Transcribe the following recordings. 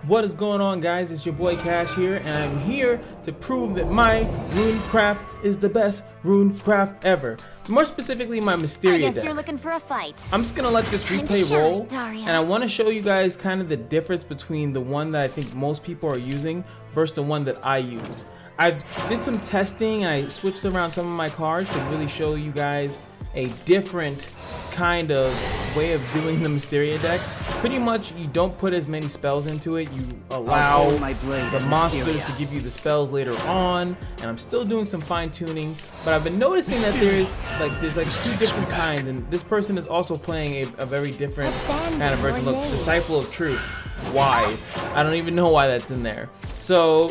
What is going on, guys? It's your boy Cash here, and I'm here to prove that my runecraft is the best runecraft ever. More specifically, my Mysteria I guess deck. you're looking for a fight. I'm just gonna let this Time to replay shine, roll, Daria. and I want to show you guys kind of the difference between the one that I think most people are using versus the one that I use. I did some testing, and I switched around some of my cards to really show you guys a different kind of way of doing the Mysteria deck. Pretty much, you don't put as many spells into it. You allow the monsters to give you the spells later on, and I'm still doing some fine tuning. But I've been noticing that there's like two different kinds, and this person is also playing a very different kind of version. Look, Disciple of Truth. Why? I don't even know why that's in there. So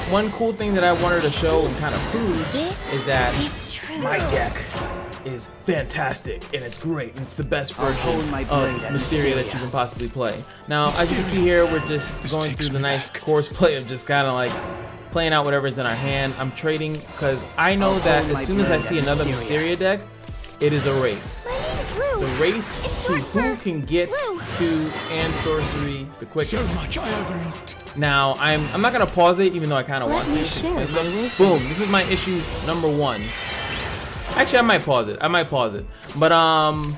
one cool thing that I wanted to show and kind of prove is that my deck is fantastic and it's great and it's the best version of Mysteria that you can possibly play. Now, as you can see here, we're just going through the nice course play of just kind of like playing out whatever's in our hand. I'm trading because I know that as soon as I see another Mysteria deck, it is a race. The race to who can get to and sorcery the quickest. Now, I'm not gonna pause it, even though I kind of want to. Boom! This is my issue number one. Actually, I might pause it. But I'm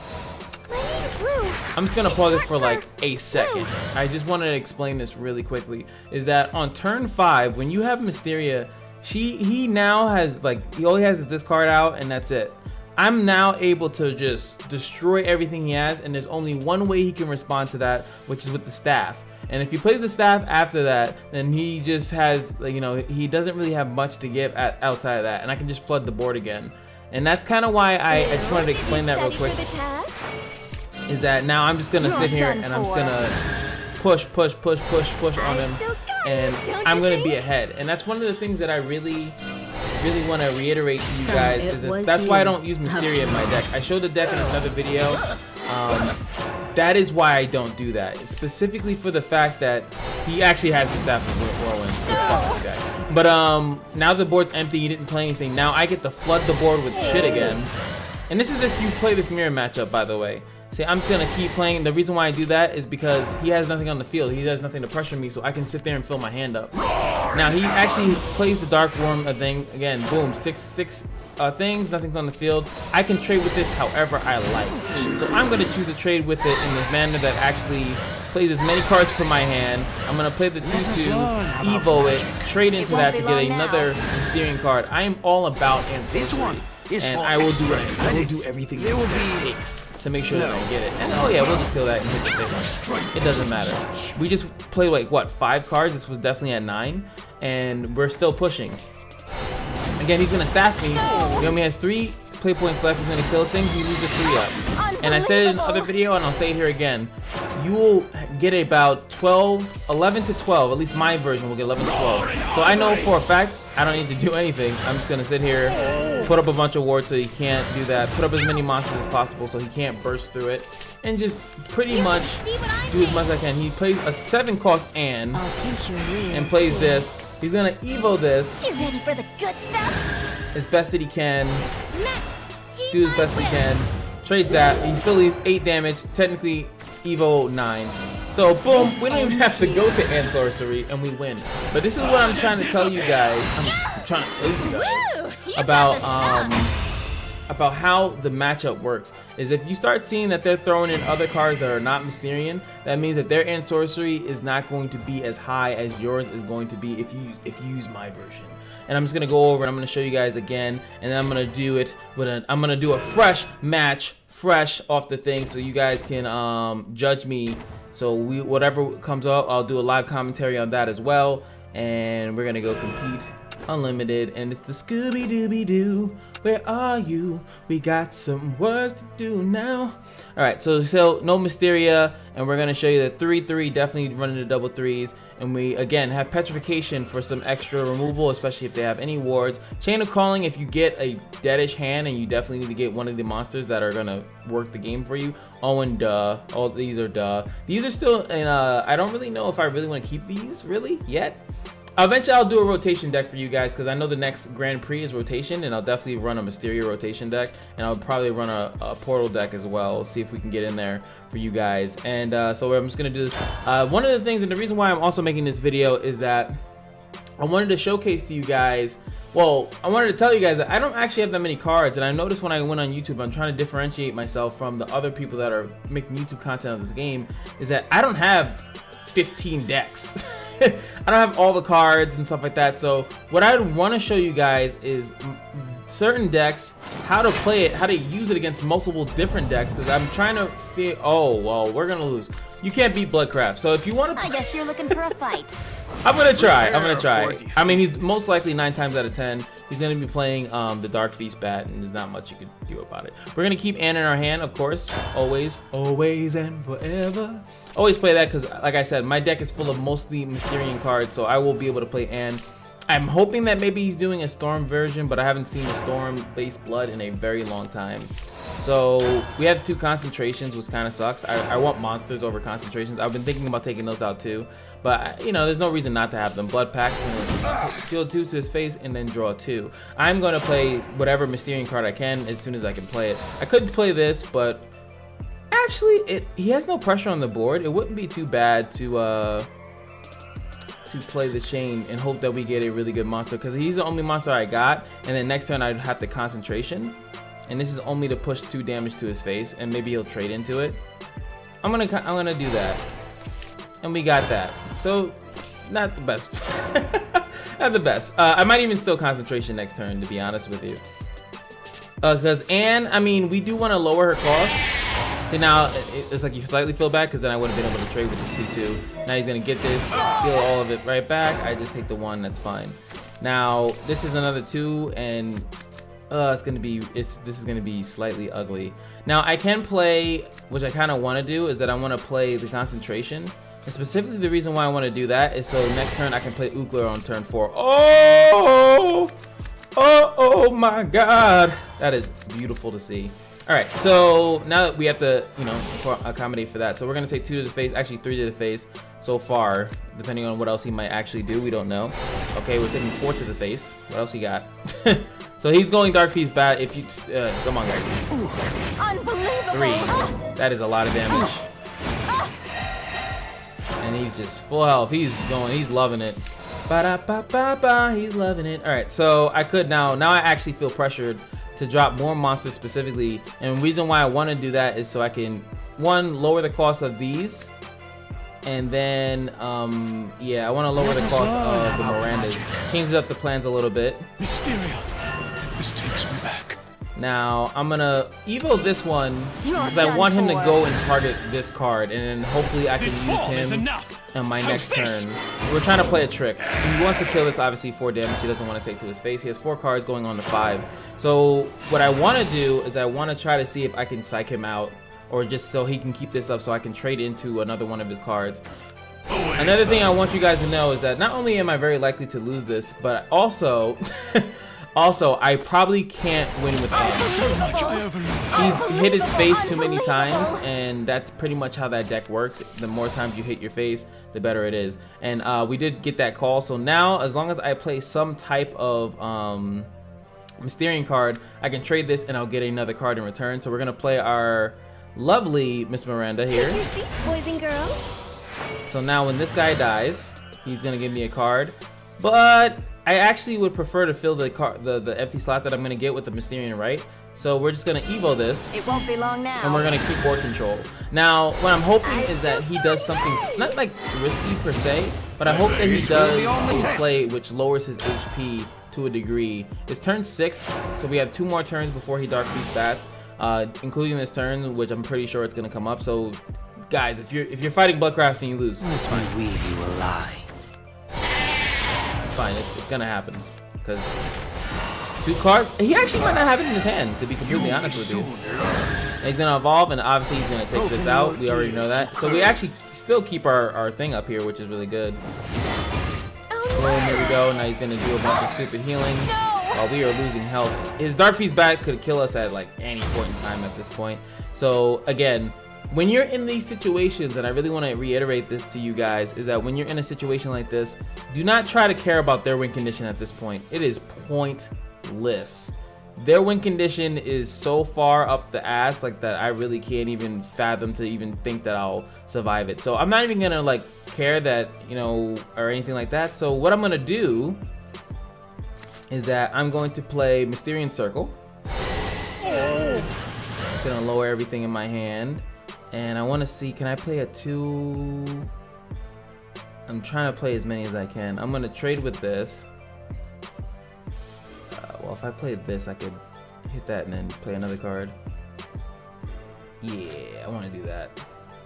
just gonna pause it for like a second. I just wanted to explain this really quickly. Is that on turn 5, when you have Mysteria, he now has he only has this card out, and that's it. I'm now able to just destroy everything he has, and there's only one way he can respond to that, which is with the staff. And if he plays the staff after that, then he just has, he doesn't really have much to give outside of that, and I can just flood the board again. And that's kind of why I just wanted to explain that real quick. Is that now I'm just gonna sit here and I'm just gonna push on him, and I'm gonna be ahead. And that's one of the things that I really want to reiterate to you guys, is this. That's why I don't use Mysteria in my deck. I showed the deck in another video. That is why I don't do that. It's specifically for the fact that he actually has the Staff of Whirlwind. Fuck this guy. But now the board's empty, you didn't play anything. Now I get to flood the board with shit again. And this is if you play this mirror matchup, by the way. See, I'm just gonna keep playing. The reason why I do that is because he has nothing on the field. He has nothing to pressure me, so I can sit there and fill my hand up. Now he actually plays the Dark Worm thing again. Boom, six things. Nothing's on the field. I can trade with this however I like. So I'm gonna choose to trade with it in the manner that actually plays as many cards from my hand. I'm gonna play the 2/2, Evo it, trade into that to get another Mysterian card. I am all about sorcery, and I will do everything that it takes to make sure that I get it. And oh yeah, we'll just kill that and hit the face. It doesn't matter. We just played like what, 5 cards? This was definitely at 9, and we're still pushing. Again, he's gonna staff me. He only has 3 play points left. He's gonna kill things. He loses 3 up. And I said it in another video, and I'll say it here again. You will get about 11 to 12. At least my version will get 11 to 12. So I know for a fact I don't need to do anything. I'm just gonna sit here, put up a bunch of wards so he can't do that. Put up as many monsters as possible so he can't burst through it, and just pretty much do as much as I can. He plays a 7-cost and plays this. He's gonna Evo this. You ready for the good stuff? As best that he can. Do as best he can. Trades that. He still leaves 8 damage. Technically, Evo 9. So boom, we don't even have to go to End Sorcery, and we win. But this is what I'm trying to tell you guys. I'm trying to tell you guys about how the matchup works. Is if you start seeing that they're throwing in other cards that are not Mysterian, that means that their End Sorcery is not going to be as high as yours is going to be if you use my version. And I'm just gonna go over and I'm gonna show you guys again, and then I'm gonna do it with I'm gonna do a fresh match, fresh off the thing, so you guys can judge me. So whatever comes up, I'll do a live commentary on that as well, and we're gonna go compete unlimited. And it's the Scooby Dooby Doo. Where are you? We got some work to do now. All right, so no Mysteria, and we're gonna show you the 3/3, definitely running the double 3s. And we again have Petrification for some extra removal, especially if they have any wards. Chain of Calling if you get a deadish hand, and you definitely need to get one of the monsters that are gonna work the game for you. Oh, and duh. All these are duh. These are still, and I don't really know if I really want to keep these really yet. Eventually I'll do a rotation deck for you guys, because I know the next Grand Prix is rotation, and I'll definitely run a Mysteria rotation deck, and I'll probably run a Portal deck as well. We'll see if we can get in there for you guys. And so I'm just gonna do this. One of the things, and the reason why I'm also making this video, is that I wanted to showcase to you guys, well, I wanted to tell you guys that I don't actually have that many cards, and I noticed when I went on YouTube, I'm trying to differentiate myself from the other people that are making YouTube content on this game, is that I don't have 15 decks. I don't have all the cards and stuff like that. So what I want to show you guys is certain decks, how to play it, how to use it against multiple different decks, because I'm trying to feel, oh, well, we're gonna lose. You can't beat Bloodcraft. So if you want to, I guess you're looking for a fight. I'm gonna try. I mean, he's most likely 9 times out of 10 he's gonna be playing the Dark Beast bat, and there's not much you can do about it. We're gonna keep Anne in our hand, of course, always and forever. Always play that, because like I said, my deck is full of mostly Mysterian cards, so I will be able to play Anne. I'm hoping that maybe he's doing a Storm version, but I haven't seen a Storm-based Blood in a very long time. So we have 2 concentrations, which kind of sucks. I want monsters over concentrations. I've been thinking about taking those out too, but you know, there's no reason not to have them. Blood Pact, deal 2 to his face and then draw 2. I'm going to play whatever Mysterian card I can as soon as I can play it. I could play this, but actually he has no pressure on the board. It wouldn't be too bad to play the chain and hope that we get a really good monster, because he's the only monster I got, and then next turn I'd have the concentration, and this is only to push 2 damage to his face, and maybe he'll trade into it. I'm gonna do that, and we got that. So not the best. Not the best. I might even still concentration next turn, to be honest with you, because Anne, I mean, we do want to lower her cost. See, now it's like you slightly feel bad, because then I wouldn't have been able to trade with this 2/2. Now he's gonna get this, steal all of it right back. I just take the 1, that's fine. Now this is another 2, and this is gonna be slightly ugly. Now I can play, which I kind of want to do, is that I want to play the concentration, and specifically the reason why I want to do that is so next turn I can play Oogler on turn 4. Oh my God, that is beautiful to see. All right, so now that we have to, you know, accommodate for that, so we're gonna take 2 to the face, actually 3 to the face so far, depending on what else he might actually do. We don't know. Okay, we're taking 4 to the face. What else he got? So he's going Dark Beast bat. If you come on, guys. Unbelievable. 3. That is a lot of damage. And he's just full health. He's loving it. Ba-da-ba-ba-ba. He's loving it. All right, so I could now I actually feel pressured to drop more monsters specifically, and the reason why I want to do that is so I can, 1, lower the cost of these, and then yeah, I want to lower the cost of the Mirandas, changes up the plans a little bit. Mysteria, this takes me back. Now I'm gonna evo this one because I want him to go and target this card, and then hopefully I can use him on my next turn. We're trying to play a trick. He wants to kill this, obviously 4 damage. He doesn't want to take to his face. He has 4 cards going on to 5. So what I want to do is I want to try to see if I can psych him out, or just so he can keep this up so I can trade into another one of his cards. Another thing I want you guys to know is that not only am I very likely to lose this, but also I probably can't win with Anne. He's hit his face too many times, and that's pretty much how that deck works. The more times you hit your face, the better it is. And we did get that call, so now as long as I play some type of Mysterian card, I can trade this and I'll get another card in return. So we're gonna play our lovely Miss Miranda here. Take your seats, boys and girls. So now when this guy dies, he's gonna give me a card, but I actually would prefer to fill the empty slot that I'm gonna get with the Mysterian, right? So we're just gonna evo this. It won't be long now. And we're gonna keep board control. Now, what I'm hoping is that he does something not like risky per se, but I hope that he does a play which lowers his HP to a degree. It's turn 6, so we have 2 more turns before he Dark Beast bats, including this turn, which I'm pretty sure it's gonna come up. So, guys, if you're fighting Bloodcraft and you lose, That's why we you a lie. It's fine. It's gonna happen because 2 cards. He actually might not have it in his hand, to be completely honest with you. And he's gonna evolve, and obviously he's gonna take this out. We already know that. So we actually still keep our thing up here, which is really good. Boom, here we go. Now he's gonna do a bunch of stupid healing while we are losing health. His Dark Beast bat could kill us at like any point in time at this point. So again, when you're in these situations, and I really want to reiterate this to you guys, is that when you're in a situation like this, do not try to care about their win condition at this point. It is pointless. Their win condition is so far up the ass like that I really can't even fathom to even think that I'll survive it. So I'm not even gonna like care that, you know, or anything like that. So what I'm gonna do is that I'm going to play Mysterian Circle. Gonna lower everything in my hand, and I want to see, can I play a 2? I'm trying to play as many as I can. I'm gonna trade with this. Well, if I played this, I could hit that and then play another card. Yeah, I want to do that.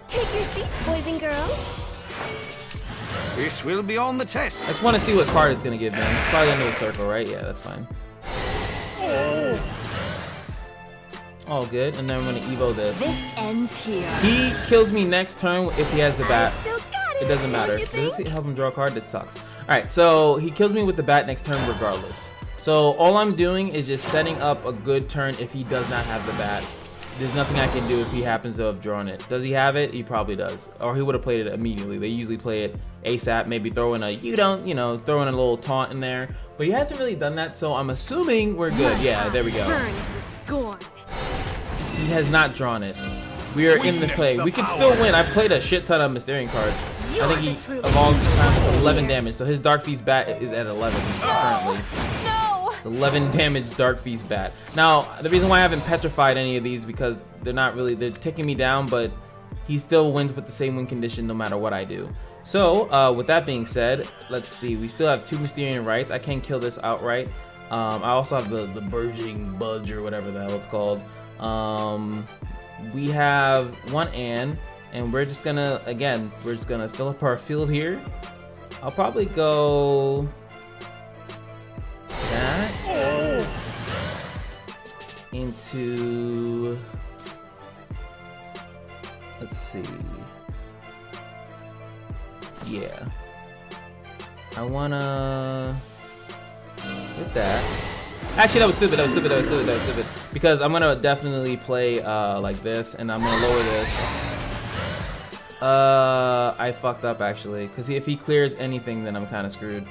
Take your seats, boys and girls. This will be on the test. I just want to see what card it's gonna give me. It's probably under the circle, right? Yeah, that's fine. All good, and then I'm gonna evo this. This ends here. He kills me next turn if he has the bat. I still got it. It doesn't Don't matter. you Does think? this help him draw a card? That sucks. Alright, so he kills me with the bat next turn regardless. So all I'm doing is just setting up a good turn if he does not have the bat. There's nothing I can do if he happens to have drawn it. Does he have it? He probably does. Or he would have played it immediately. They usually play it ASAP, maybe throw in a you don't, you know, throw in a little taunt in there. But he hasn't really done that, so I'm assuming we're good. Yeah, there we go. Burns with scorn. He has not drawn it. We are in the play. We can still win. I played a shit ton of Mysterian cards. I think he, of all time, it's 11 damage. So his Dark Feast bat is at 11 currently. No. It's 11 damage Dark Feast bat. Now, the reason why I haven't petrified any of these because they're not really, they're ticking me down, but he still wins with the same win condition no matter what I do. So, with that being said, let's see. We still have 2 Mysterian Rights. I can kill this outright. I also have the Burgeoning Budge or whatever the hell it's called. We have 1 and we're just gonna, again, we're just gonna fill up our field here. I'll probably go that into, let's see, yeah, I wanna hit that. Actually, that was stupid, because I'm gonna definitely play like this, and I'm gonna lower this. I fucked up actually, because if he clears anything, then I'm kind of screwed.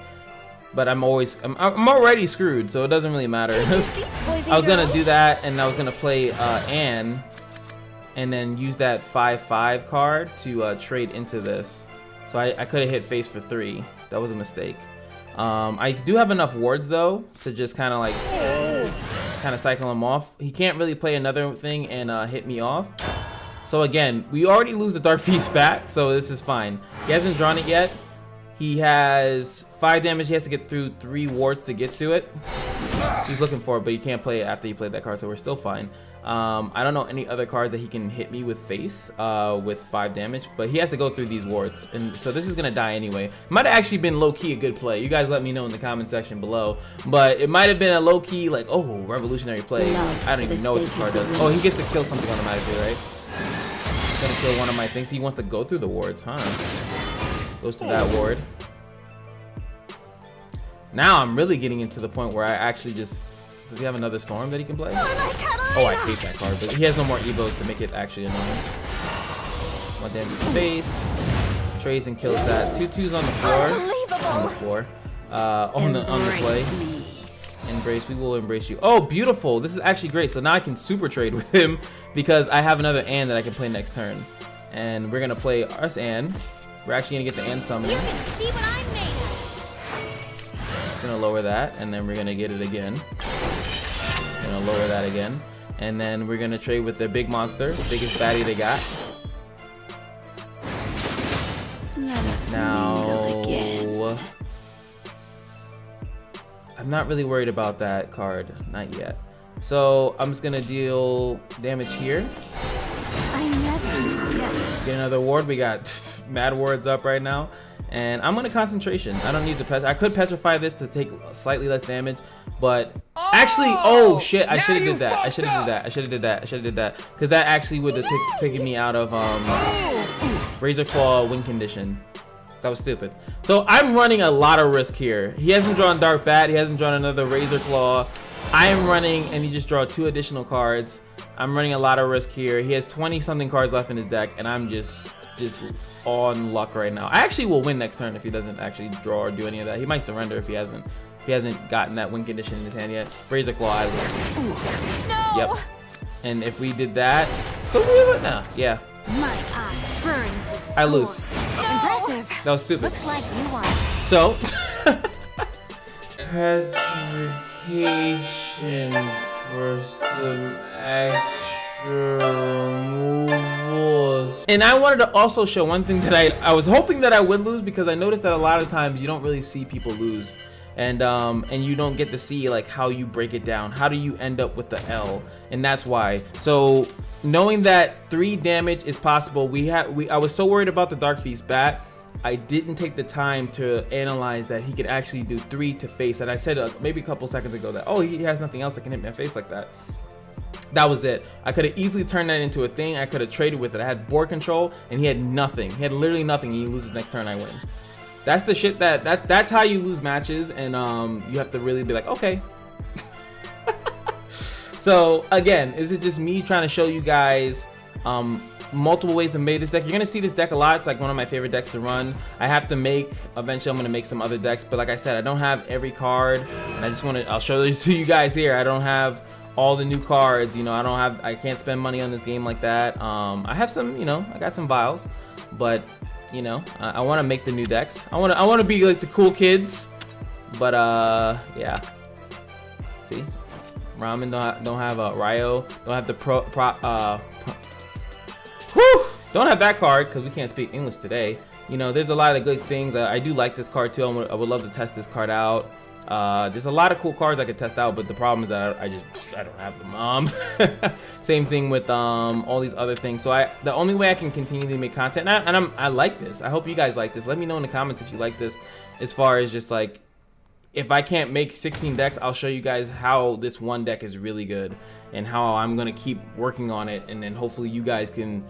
But I'm already screwed, so it doesn't really matter. I was gonna do that, and I was gonna play Anne, and then use that 5/5 card to trade into this. So I could have hit face for 3. That was a mistake. I do have enough wards though to just kind of like cycle him off. He can't really play another thing and hit me off. So again, we already lose the Dark Feast bat, so this is fine. He hasn't drawn it yet. He has 5 damage. He has to get through 3 wards to get to it. He's looking for it, but he can't play it after he played that card, so we're still fine. I don't know any other cards that he can hit me with face with 5 damage, but he has to go through these wards, and so this is gonna die anyway. Might have actually been low-key a good play. You guys let me know in the comment section below, but it might have been a low-key like, oh, revolutionary play. I don't even know what this card does. Oh, he gets to kill something automatically, right? He's gonna kill one of my things. He wants to go through the wards, huh? Goes to that ward. Now I'm really getting into the point where I actually just, does he have another storm that he can play? Oh, I hate that card, but he has no more evos to make it actually annoying. 1 damage to face. Trays and kills that. 2/2s on the floor. On the play. Embrace, we will embrace you. Oh, beautiful. This is actually great. So now I can super trade with him because I have another Anne that I can play next turn. And we're gonna play us Anne. We're actually gonna get the Anne summon. You can see what I'm made of. Gonna lower that, and then we're gonna get it again. Gonna lower that again, and then we're gonna trade with the big monster, the biggest baddie they got. Now, I'm not really worried about that card, not yet. So I'm just gonna deal damage here. I never Get another ward. We got mad wards up right now. And I'm gonna concentration. I don't need to I could petrify this to take slightly less damage, but actually, oh shit, I should have did that. I should have did that. Because that actually would have taken me out of Razor Claw win condition. That was stupid. So I'm running a lot of risk here. He hasn't drawn Dark Bat, he hasn't drawn another Razor Claw. I am running, and he just draw 2 additional cards. I'm running a lot of risk here. He has 20 something cards left in his deck, and I'm just on luck right now. I actually will win next turn if he doesn't actually draw or do any of that. He might surrender if he hasn't gotten that win condition in his hand yet. Razor Claw, I lose. No. Yep. And if we did that, no, yeah, My eye burns. I lose. Impressive. That was stupid. Looks like you won. So, petrification for some extra removals. And I wanted to also show one thing that I was hoping that I would lose, because I noticed that a lot of times you don't really see people lose. And you don't get to see like how you break it down. How do you end up with the L? And that's why. So knowing that 3 damage is possible, I was so worried about the Dark Feast Bat, I didn't take the time to analyze that he could actually do 3 to face. And I said maybe a couple seconds ago that, oh, he has nothing else that can hit my face like that. That was it. I could have easily turned that into a thing. I could have traded with it. I had board control and he had nothing. He had literally nothing, and he loses next turn, I win. That's the shit that's how you lose matches, and you have to really be like, okay. So again, is it just me trying to show you guys multiple ways to make this deck? You're gonna see this deck a lot. It's like one of my favorite decks to run. Eventually I'm gonna make some other decks, but like I said, I don't have every card, and I'll show this to you guys here. I don't have all the new cards, you know. I can't spend money on this game like that. I have some, you know, I got some vials, but you know, I want to make the new decks. I want to be like the cool kids, but yeah. See, Ramen don't have a Ryo, don't have the don't have that card because we can't speak English today. You know, there's a lot of good things. I do like this card too. I would love to test this card out. There's a lot of cool cards I could test out, but the problem is that I don't have them. Same thing with all these other things. So the only way I can continue to make content, and I like this. I hope you guys like this. Let me know in the comments if you like this. As far as just like, if I can't make 16 decks, I'll show you guys how this one deck is really good and how I'm gonna keep working on it, and then hopefully you guys can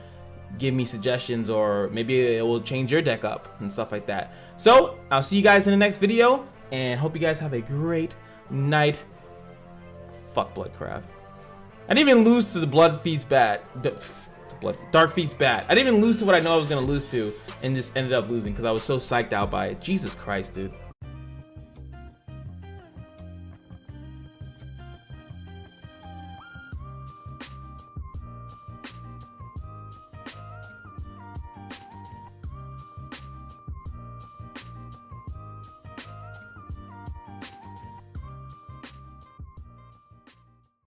give me suggestions, or maybe it will change your deck up and stuff like that. So I'll see you guys in the next video, and hope you guys have a great night. Fuck Bloodcraft. I didn't even lose to the Blood Feast Bat. Dark Feast Bat. I didn't even lose to what I know I was gonna lose to, and just ended up losing because I was so psyched out by it. Jesus Christ, dude.